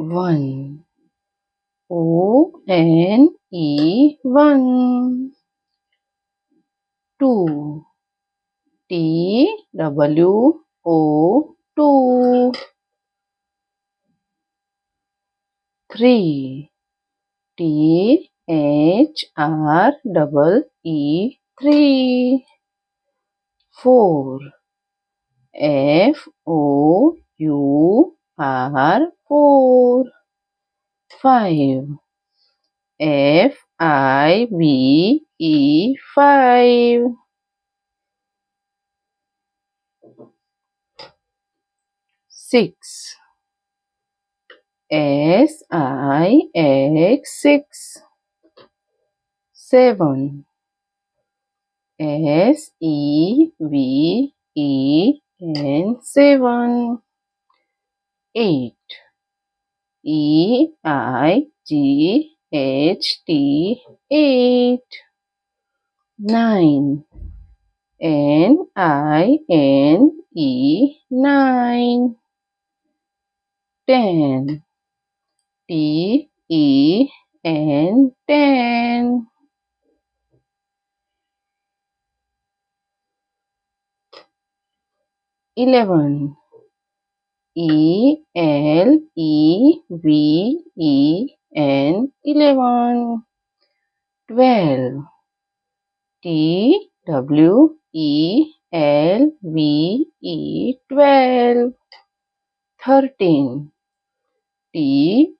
1. O-N-E 1. 2. T-W-O 2. 3. T-H-R-E-E 3. 4. F-O-U-R 4. 5. F-I-V-E 5. 6. S-I-X 6. 7. S-E-V-E-N 7. 8. E-I-G-H-T 8. 9. N-I-N-E 9. 10. T-E-N 10. 11. E-L-E-V-E-N 11. 12. T-W-E-L-V-E 12. 13. T-H-I-R-T-E-E-N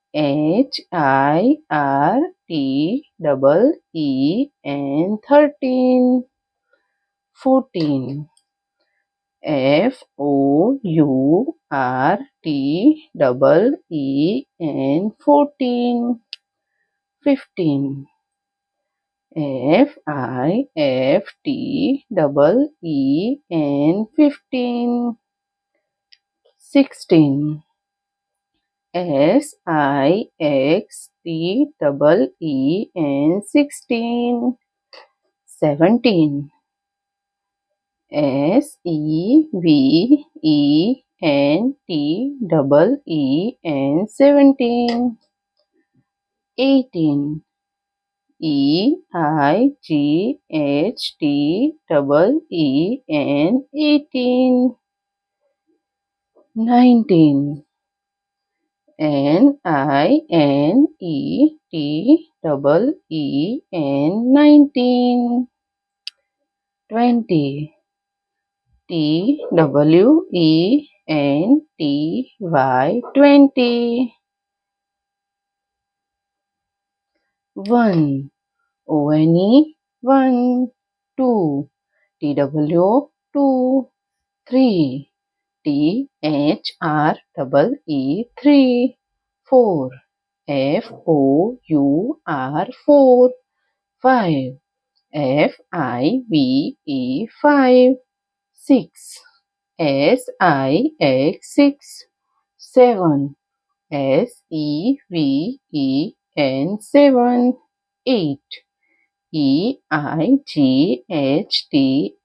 13. 14. F-O-U-R-T-E-E-N 14. 15. F-I-F-T-E-E-N 15. 16. S-I-X-T-E-E-N 16. 17. S-E-V-E-N-T-E-E-N 17. 18. E-I-G-H-T-E-E-N 18. 19. N-I-N-E-T-E-E-N 19. 20. T-W-E-N-T-Y 20. 1. O-N-E 1. 2. T-W 2. 3. T-H-R-E-E 3. 4. F-O-U-R 4. 5. F-I-V-E 5. 6. S-I-X 6. 7. S-E-V-E-N 7. 8. E-I-G-H-T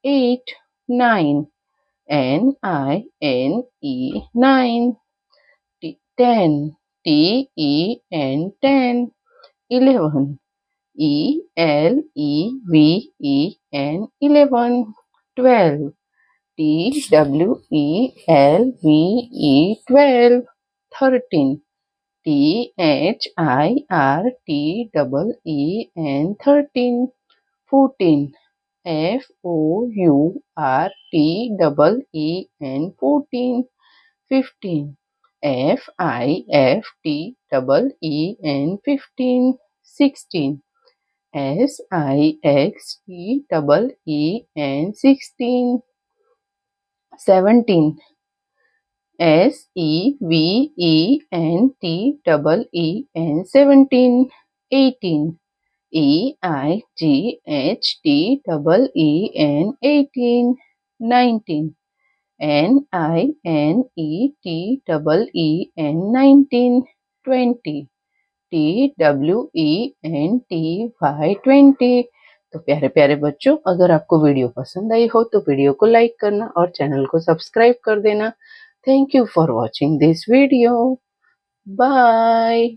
8. 9. N-I-N-E 9. 10. T-E-N 10. 11. E-L-E-V-E-N 11. 12. T-W-E-L-V-E 12. 13. T-H-I-R-T-E-E-N 13. 14. F-O-U-R-T-E-E-N 14. 15. F-I-F-T-E-E-N 15. 16. S-I-X-T-E-E-N 16. 17. S-E-V-E-N-T-E-E-N 17. 18. E-I-G-H-T-E-E-N 18. 19. N-I-N-E-T-E-E-N 19. 20. T-W-E-N-T-Y 20. तो प्यारे प्यारे बच्चों, अगर आपको video पसंद आई हो तो video को लाइक करना और चैनल को सब्सक्राइब कर देना। Thank you for watching this video. Bye.